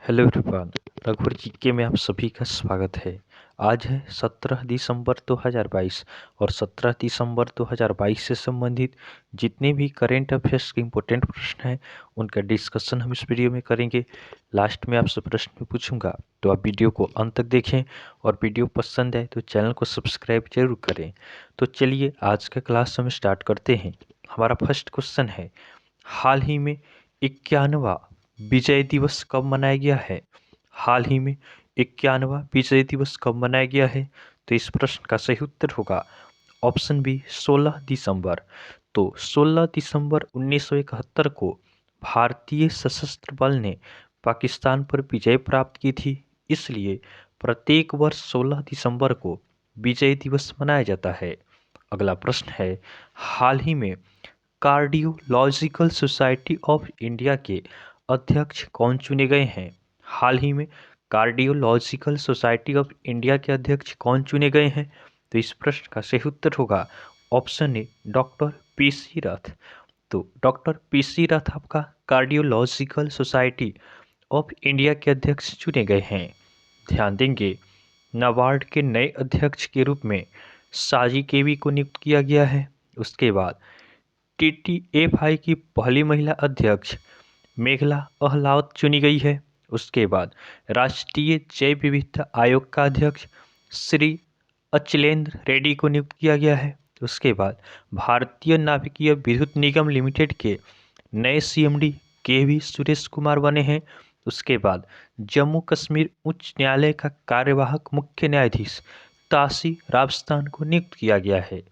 Hello everyone. रघुवर GK में आप सभी का स्वागत है। आज है 17 दिसंबर 2022 और 17 दिसंबर 2022 से संबंधित जितने भी करेंट अफेयर्स के इम्पोर्टेंट प्रश्न हैं उनका डिस्कशन हम इस वीडियो में करेंगे। लास्ट में आपसे प्रश्न भी पूछूंगा, तो आप वीडियो को अंत तक देखें और वीडियो पसंद आए तो चैनल को सब्सक्राइब जरूर करें। तो चलिए आज का क्लास हम स्टार्ट करते हैं। हमारा फर्स्ट क्वेश्चन है, हाल ही में 91वां विजय दिवस कब मनाया गया है? हाल ही में 91वां विजय दिवस कब मनाया गया है? तो इस प्रश्न का सही उत्तर होगा ऑप्शन बी 16 दिसंबर। तो 16 दिसंबर 1971 को भारतीय सशस्त्र बल ने पाकिस्तान पर विजय प्राप्त की थी, इसलिए प्रत्येक वर्ष 16 दिसंबर को विजय दिवस मनाया जाता है। अगला प्रश्न है, हाल ही में कार्डियोलॉजिकल सोसाइटी ऑफ इंडिया के अध्यक्ष कौन चुने गए हैं? हाल ही में कार्डियोलॉजिकल सोसाइटी ऑफ इंडिया के अध्यक्ष कौन चुने गए हैं? तो इस प्रश्न का सही उत्तर होगा ऑप्शन ए डॉक्टर पीसी रथ। तो डॉक्टर पीसी रथ आपका कार्डियोलॉजिकल सोसाइटी ऑफ इंडिया के अध्यक्ष चुने गए हैं। ध्यान देंगे, नाबार्ड के नए अध्यक्ष के रूप में साजी केवी को नियुक्त किया गया है। उसके बाद टीटीएफआई की पहली महिला अध्यक्ष मेघला अहलावत चुनी गई है। उसके बाद राष्ट्रीय जैव विविधता आयोग का अध्यक्ष श्री अचलेंद्र रेड्डी को नियुक्त किया गया है। उसके बाद भारतीय नाभिकीय विद्युत निगम लिमिटेड के नए सीएमडी के सुरेश कुमार बने हैं। उसके बाद जम्मू कश्मीर उच्च न्यायालय का कार्यवाहक मुख्य न्यायाधीश तासी रावस्तान को नियुक्त किया गया है।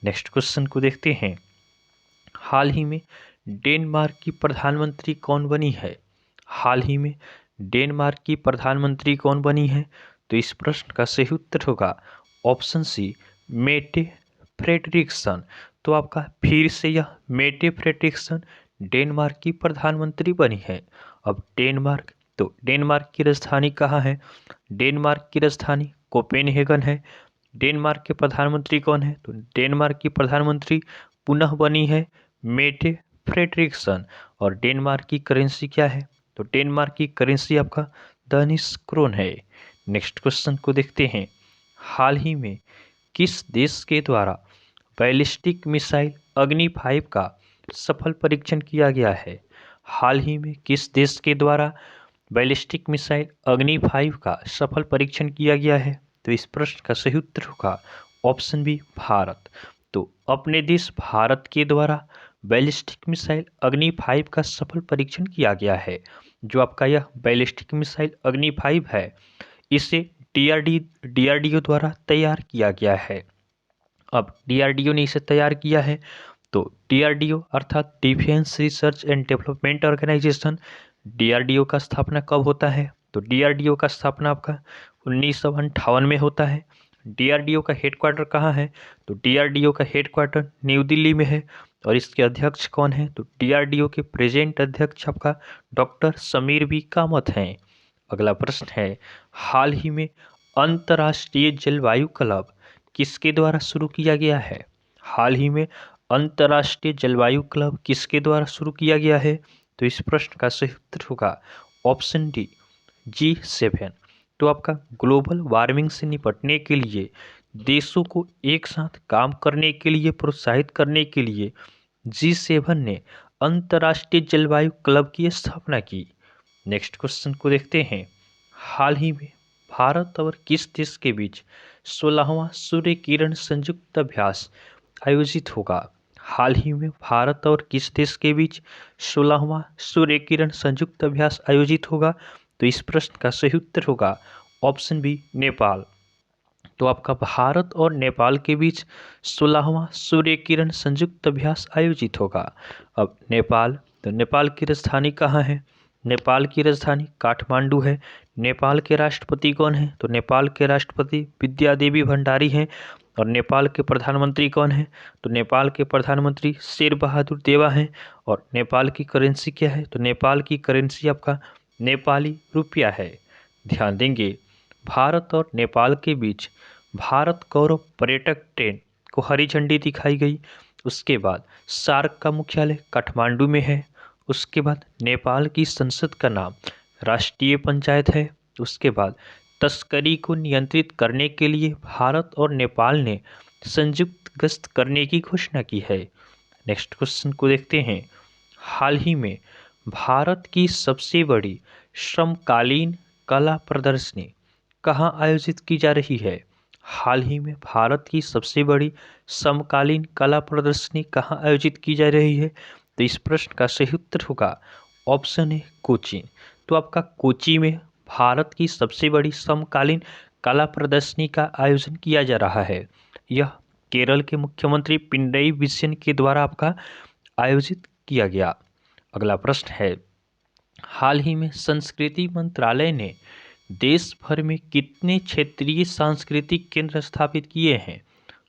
नेक्स्ट क्वेश्चन को देखते हैं, हाल ही में डेनमार्क की प्रधानमंत्री कौन बनी है? हाल ही में डेनमार्क की प्रधानमंत्री कौन बनी है? तो इस प्रश्न का सही उत्तर होगा ऑप्शन सी मेटे फ्रेडरिक्सन। तो आपका फिर से यह मेटे फ्रेडरिक्सन डेनमार्क की प्रधानमंत्री बनी है। अब डेनमार्क, तो डेनमार्क की राजधानी कहाँ है? डेनमार्क की राजधानी कोपेनहेगन है। डेनमार्क के प्रधानमंत्री कौन है? तो डेनमार्क की प्रधानमंत्री पुनः बनी है मेटे फ्रेडरिक्सन। और डेनमार्क की करेंसी क्या है? तो डेनमार्क की करेंसी आपका दानिश क्रोन है। नेक्स्ट क्वेश्चन को देखते हैं, हाल ही में किस देश के द्वारा बैलिस्टिक मिसाइल अग्नि 5 का सफल परीक्षण किया गया है? हाल ही में किस देश के द्वारा बैलिस्टिक मिसाइल अग्नि 5 का सफल परीक्षण किया गया है? तो इस प्रश्न का सही उत्तर होगा ऑप्शन बी भारत। तो अपने देश भारत के द्वारा बैलिस्टिक मिसाइल अग्नि 5 का सफल परीक्षण किया गया है। जो आपका यह बैलिस्टिक मिसाइल अग्नि 5 है, इसे डीआरडीओ द्वारा तैयार किया गया है। अब डीआरडीओ ने इसे तैयार किया है, तो डीआरडीओ अर्थात defence research and development organisation, DRDO का स्थापना कब होता है? तो डीआरडीओ का स्थापना आपका 1958 में होता है। डीआरडीओ का हेडक्वार्टर कहाँ है? तो डीआरडीओ का हेडक्वार्टर न्यू दिल्ली में है। और इसके अध्यक्ष कौन है? तो डीआरडीओ के प्रेजेंट अध्यक्ष आपका डॉक्टर समीर बी कामत हैं। अगला प्रश्न है, हाल ही में अंतर्राष्ट्रीय जलवायु क्लब किसके द्वारा शुरू किया गया है? हाल ही में अंतर्राष्ट्रीय जलवायु क्लब किसके द्वारा शुरू किया गया है? तो इस प्रश्न का सही उत्तर होगा ऑप्शन डी G7। तो आपका ग्लोबल वार्मिंग से निपटने के लिए देशों को एक साथ काम करने के लिए प्रोत्साहित करने के लिए G7 ने अंतर्राष्ट्रीय जलवायु क्लब की स्थापना की। नेक्स्ट क्वेश्चन को देखते हैं, हाल ही में भारत और किस देश के बीच 16वां सूर्य किरण संयुक्त अभ्यास आयोजित होगा? हाल ही में भारत और किस देश के बीच 16वां सूर्य किरण संयुक्त अभ्यास आयोजित होगा? तो इस प्रश्न का सही उत्तर होगा ऑप्शन बी नेपाल। तो आपका भारत और नेपाल के बीच 16वां सूर्य किरण संयुक्त अभ्यास आयोजित होगा। अब नेपाल, तो नेपाल की राजधानी कहाँ है? नेपाल की राजधानी काठमांडू है। नेपाल के राष्ट्रपति कौन है? तो नेपाल के राष्ट्रपति विद्या देवी भंडारी हैं। और नेपाल के प्रधानमंत्री कौन है? तो नेपाल के प्रधानमंत्री शेर बहादुर देवा हैं। और नेपाल की करेंसी क्या है? तो नेपाल की करेंसी आपका नेपाली रुपया है। ध्यान देंगे, भारत और नेपाल के बीच भारत गौरव पर्यटक ट्रेन को हरी झंडी दिखाई गई। उसके बाद सार्क का मुख्यालय काठमांडू में है। उसके बाद नेपाल की संसद का नाम राष्ट्रीय पंचायत है। उसके बाद तस्करी को नियंत्रित करने के लिए भारत और नेपाल ने संयुक्त गश्त करने की घोषणा की है। नेक्स्ट क्वेश्चन को देखते हैं। हाल ही में भारत की सबसे बड़ी समकालीन कला प्रदर्शनी कहाँ आयोजित की जा रही है? हाल ही में भारत की सबसे बड़ी समकालीन कला प्रदर्शनी कहाँ आयोजित की जा रही है? तो इस प्रश्न का सही उत्तर होगा ऑप्शन ए कोची। तो आपका कोची में भारत की सबसे बड़ी समकालीन कला प्रदर्शनी का आयोजन किया जा रहा है। यह केरल के मुख्यमंत्री पिनरई विजयन के द्वारा आपका आयोजित किया गया। अगला प्रश्न है, हाल ही में संस्कृति मंत्रालय ने देश भर में कितने क्षेत्रीय सांस्कृतिक केंद्र स्थापित किए हैं?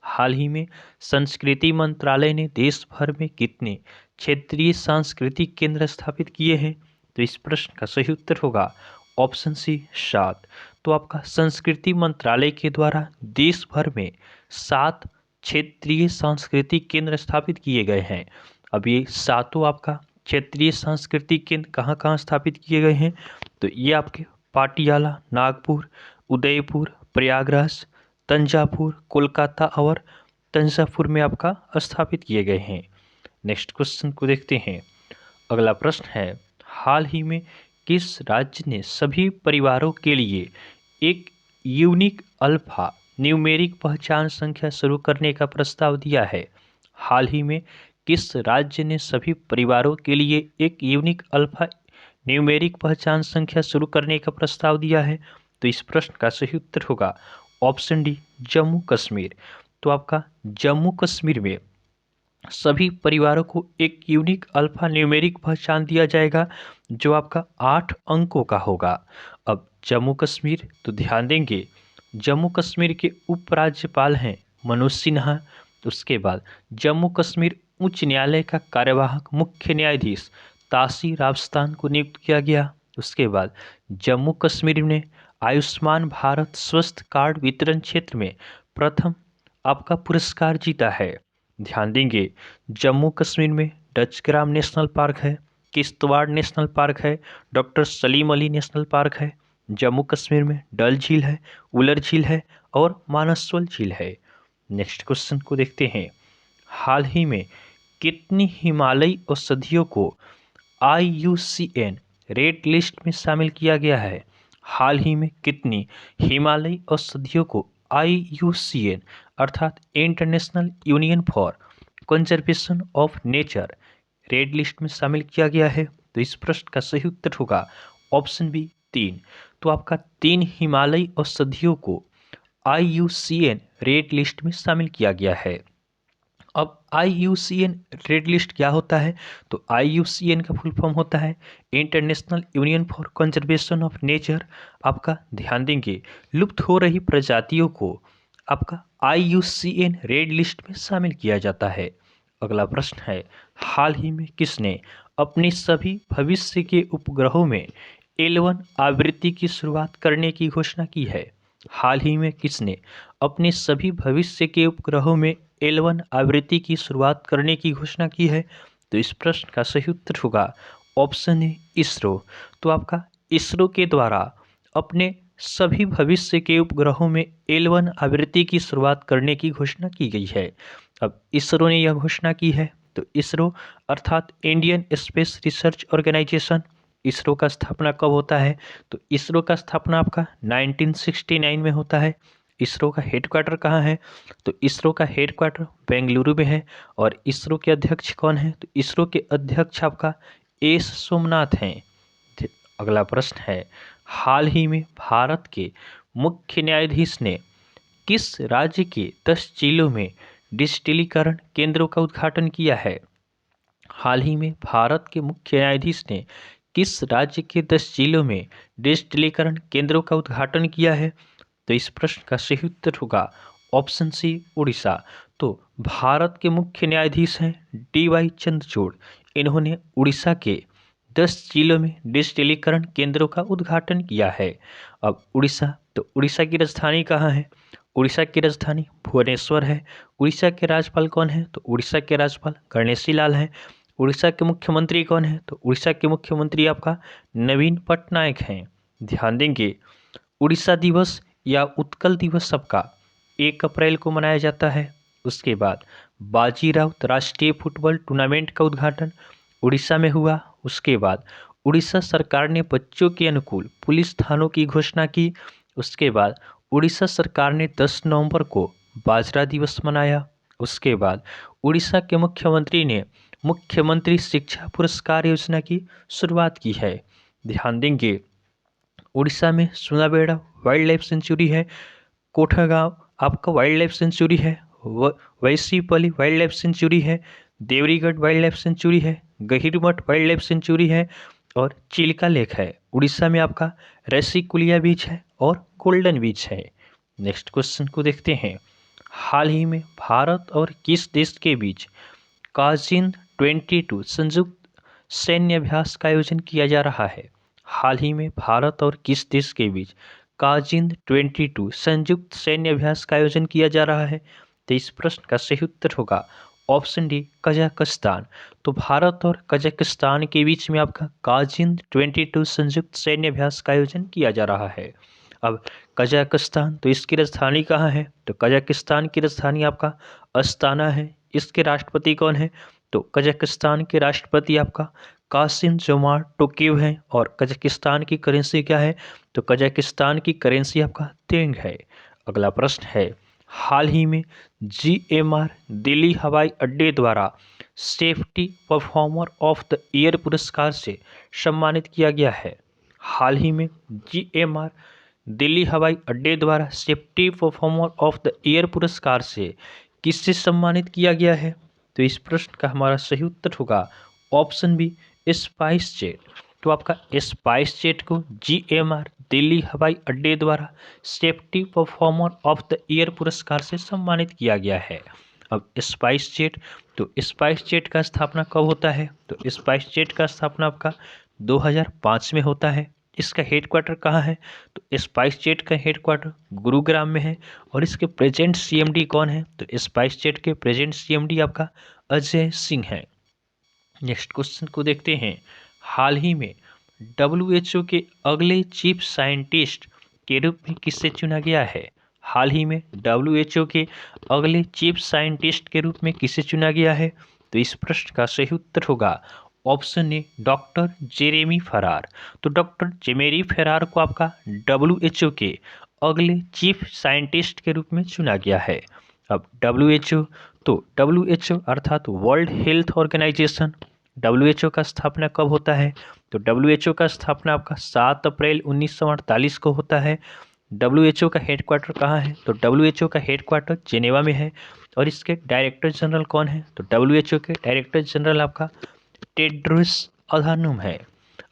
हाल ही में संस्कृति मंत्रालय ने देश भर में कितने क्षेत्रीय सांस्कृतिक केंद्र स्थापित किए हैं? तो इस प्रश्न का सही उत्तर होगा ऑप्शन सी 7। तो आपका संस्कृति मंत्रालय के द्वारा देश भर में 7 क्षेत्रीय सांस्कृतिक केंद्र स्थापित किए गए हैं। अब ये सातों आपका क्षेत्रीय सांस्कृतिक केंद्र कहाँ कहाँ स्थापित किए गए हैं? तो ये आपके पाटियाला, नागपुर, उदयपुर, प्रयागराज, तंजावुर, कोलकाता और तंजावुर में आपका स्थापित किए गए हैं। नेक्स्ट क्वेश्चन को देखते हैं। अगला प्रश्न है, हाल ही में किस राज्य ने सभी परिवारों के लिए एक यूनिक अल्फा न्यूमेरिक पहचान संख्या शुरू करने का प्रस्ताव दिया है? हाल ही में किस राज्य ने सभी परिवारों के लिए एक यूनिक अल्फा न्यूमेरिक पहचान संख्या शुरू करने का प्रस्ताव दिया है? तो इस प्रश्न का सही उत्तर होगा ऑप्शन डी जम्मू कश्मीर। तो आपका जम्मू कश्मीर में सभी परिवारों को एक यूनिक अल्फा न्यूमेरिक पहचान दिया जाएगा जो आपका 8 अंकों का होगा। अब जम्मू कश्मीर, तो ध्यान देंगे जम्मू कश्मीर के उपराज्यपाल हैं मनोज सिन्हा। उसके बाद जम्मू कश्मीर उच्च न्यायालय का कार्यवाहक मुख्य न्यायाधीश तासी रावस्तान को नियुक्त किया गया। उसके बाद जम्मू कश्मीर ने आयुष्मान भारत स्वास्थ्य कार्ड वितरण क्षेत्र में प्रथम आपका पुरस्कार जीता है। ध्यान देंगे जम्मू कश्मीर में डच ग्राम नेशनल पार्क है, किश्तवाड़ नेशनल पार्क है, doctor Salim Ali national park है। जम्मू कश्मीर में डल झील है, उलर झील है और मानसवल झील है। नेक्स्ट क्वेश्चन को देखते हैं। हाल ही में कितनी हिमालयी औषधियों को IUCN रेड लिस्ट में शामिल किया गया है? हाल ही में कितनी हिमालयी औषधियों को IUCN अर्थात international union for conservation of nature red list में शामिल किया गया है? तो इस प्रश्न का सही उत्तर होगा ऑप्शन बी 3। तो आपका 3 हिमालयी औषधियों को IUCN रेड लिस्ट में शामिल किया गया है। अब IUCN रेड लिस्ट क्या होता है? तो IUCN का फुल फॉर्म होता है international union for conservation of nature. आपका ध्यान देंगे लुप्त हो रही प्रजातियों को आपका IUCN रेड लिस्ट में शामिल किया जाता है। अगला प्रश्न है, हाल ही में किसने अपने सभी भविष्य के उपग्रहों में L1 आवृत्ति की शुरुआत करने की घोषणा की है? हाल ही में किसने अपने सभी भविष्य के उपग्रहों में L1 आवृत्ति की शुरुआत करने की घोषणा की है? तो इस प्रश्न का सही उत्तर होगा ऑप्शन ए इसरो। तो आपका इसरो के द्वारा अपने सभी भविष्य के उपग्रहों में L1 आवृत्ति की शुरुआत करने की घोषणा की गई है। अब इसरो ने यह घोषणा की है, तो इसरो अर्थात Indian space research organisation, ISRO का स्थापना कब होता है? तो इसरो का स्थापना आपका 1969 में होता है। इसरो का हेडक्वार्टर कहाँ है? तो इसरो का हेडक्वार्टर बेंगलुरु में है। और इसरो के अध्यक्ष कौन है? तो इसरो के अध्यक्ष आपका एस सोमनाथ हैं। अगला प्रश्न है, हाल ही में भारत के मुख्य न्यायाधीश ने किस राज्य के 10 जिलों में डिजिटलीकरण केंद्रों का उद्घाटन किया है? हाल ही में भारत के मुख्य न्यायाधीश ने किस राज्य के 10 जिलों में डिजिटलीकरण केंद्रों का उद्घाटन किया है? तो इस प्रश्न का सही उत्तर होगा ऑप्शन सी उड़ीसा। तो भारत के मुख्य न्यायाधीश हैं DY चंद्रचूड़। इन्होंने उड़ीसा के 10 जिलों में डिजिटलीकरण केंद्रों का उद्घाटन किया है। अब उड़ीसा, तो उड़ीसा की राजधानी कहाँ है? उड़ीसा की राजधानी भुवनेश्वर है। उड़ीसा के राज्यपाल कौन है? तो उड़ीसा के राज्यपाल गणेशी लाल हैं। उड़ीसा के मुख्यमंत्री कौन है? तो उड़ीसा के मुख्यमंत्री आपका नवीन पटनायक हैं। ध्यान देंगे, उड़ीसा दिवस या उत्कल दिवस सबका 1 अप्रैल को मनाया जाता है। उसके बाद बाजीराव राष्ट्रीय फुटबॉल टूर्नामेंट का उद्घाटन उड़ीसा में हुआ। उसके बाद उड़ीसा सरकार ने बच्चों के अनुकूल पुलिस थानों की घोषणा की। उसके बाद उड़ीसा सरकार ने 10 नवंबर को बाजरा दिवस मनाया। उसके बाद उड़ीसा के मुख्यमंत्री ने मुख्यमंत्री शिक्षा पुरस्कार योजना की शुरुआत की है। ध्यान देंगे, उड़ीसा में सुनाबेड़ा वाइल्ड लाइफ सेंचुरी है, कोठागांव आपका वाइल्ड लाइफ सेंचुरी है, वैसीपली वाइल्ड लाइफ सेंचुरी है, देवरीगढ़ वाइल्ड लाइफ सेंचुरी है, गहिरमठ वाइल्ड लाइफ सेंचुरी है और चिल्का लेक है। उड़ीसा में आपका रसिकुलिया बीच है और गोल्डन बीच है। नेक्स्ट क्वेश्चन को देखते हैं, हाल ही में भारत और किस देश के बीच काजिन 22 संयुक्त सैन्य अभ्यास का आयोजन किया जा रहा है? हाल ही में भारत और किस देश के बीच काजिन 22 संयुक्त सैन्य अभ्यास का आयोजन किया जा रहा है? तो इस प्रश्न का सही उत्तर होगा ऑप्शन डी, कजाकिस्तान। तो भारत और कजाकिस्तान के बीच में आपका काजिन 22 संयुक्त सैन्य अभ्यास का आयोजन किया जा रहा है। अब कजाकिस्तान, तो इसकी राजधानी कहाँ है? तो कजाकिस्तान की राजधानी आपका अस्ताना है। इसके राष्ट्रपति कौन है? तो कजाकिस्तान के राष्ट्रपति आपका कासिम-जोमार्ट टोकायेव हैं। और कजाकिस्तान की करेंसी क्या है? तो कजाकिस्तान की करेंसी आपका तेंग है। अगला प्रश्न है, हाल ही में GMR दिल्ली हवाई अड्डे द्वारा safety performer of the year पुरस्कार से सम्मानित किया गया है। हाल ही में GMR दिल्ली हवाई अड्डे द्वारा safety performer of the year पुरस्कार से किससे सम्मानित किया गया है? तो इस प्रश्न का हमारा सही उत्तर होगा ऑप्शन बी, स्पाइस जेट। तो आपका स्पाइस जेट को GMR दिल्ली हवाई अड्डे द्वारा safety performer of the year पुरस्कार से सम्मानित किया गया है। अब स्पाइस जेट, तो स्पाइस जेट का स्थापना कब होता है? तो स्पाइस जेट का स्थापना आपका 2005 में होता है। इसका हेडक्वार्टर कहाँ है? तो स्पाइस जेट का हेडक्वार्टर गुरुग्राम में है। और इसके प्रेजेंट CMD कौन है? तो स्पाइस जेट के प्रेजेंट CMD आपका अजय सिंह है। नेक्स्ट क्वेश्चन को देखते हैं, हाल ही में WHO के अगले चीफ साइंटिस्ट के रूप में किसे चुना गया है? हाल ही में WHO के अगले चीफ साइंटिस्ट के रूप में किसे चुना गया है? तो इस प्रश्न का सही उत्तर होगा ऑप्शन ए, डॉक्टर जेरेमी फरार। तो डॉक्टर जेरेमी फरार को आपका WHO के अगले चीफ साइंटिस्ट के रूप में चुना गया है। अब WHO, तो WHO अर्थात वर्ल्ड हेल्थ ऑर्गेनाइजेशन, WHO का स्थापना कब होता है? तो WHO का स्थापना आपका 7 अप्रैल 1948 को होता है। WHO का हेडक्वार्टर कहाँ है? तो WHO का हेडक्वार्टर जेनेवा में है। और इसके डायरेक्टर जनरल कौन है? तो WHO के डायरेक्टर जनरल आपका टेड्रोस अधानोम है।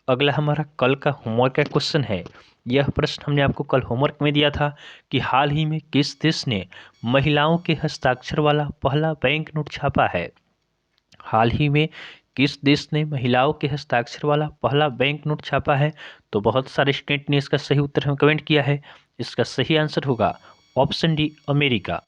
अगला हमारा कल का होमवर्क का क्वेश्चन है। यह प्रश्न हमने आपको कल होमवर्क में दिया था कि हाल ही में किस देश ने महिलाओं के हस्ताक्षर वाला पहला बैंक नोट छापा है? हाल ही में किस देश ने महिलाओं के हस्ताक्षर वाला पहला बैंक नोट छापा है? तो बहुत सारे स्टूडेंट ने इसका सही उत्तर हमें कमेंट किया है। इसका सही आंसर होगा option D, America.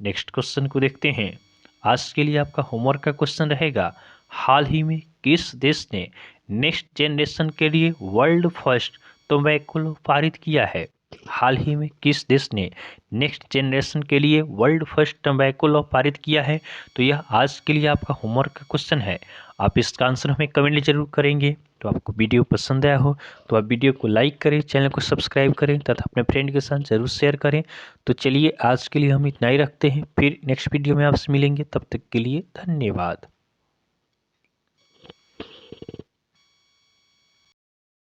Next question को देखते हैं। आज के लिए आपका होमवर्क का क्वेश्चन रहेगा, हाल ही में किस देश ने नेक्स्ट जनरेशन के लिए वर्ल्ड फर्स्ट टोबैको लॉ पारित किया है? हाल ही में किस देश ने नेक्स्ट जनरेशन के लिए वर्ल्ड फर्स्ट टोबैको लॉ पारित किया है? तो यह आज के लिए आपका होमवर्क का क्वेश्चन है। आप इसका आंसर हमें कमेंट जरूर करेंगे। तो आपको वीडियो पसंद आया हो तो आप वीडियो को लाइक करें, चैनल को सब्सक्राइब करें तथा अपने फ्रेंड के साथ जरूर शेयर करें। तो चलिए आज के लिए हम इतना ही रखते हैं, फिर नेक्स्ट वीडियो में आपसे मिलेंगे। तब तक के लिए धन्यवाद।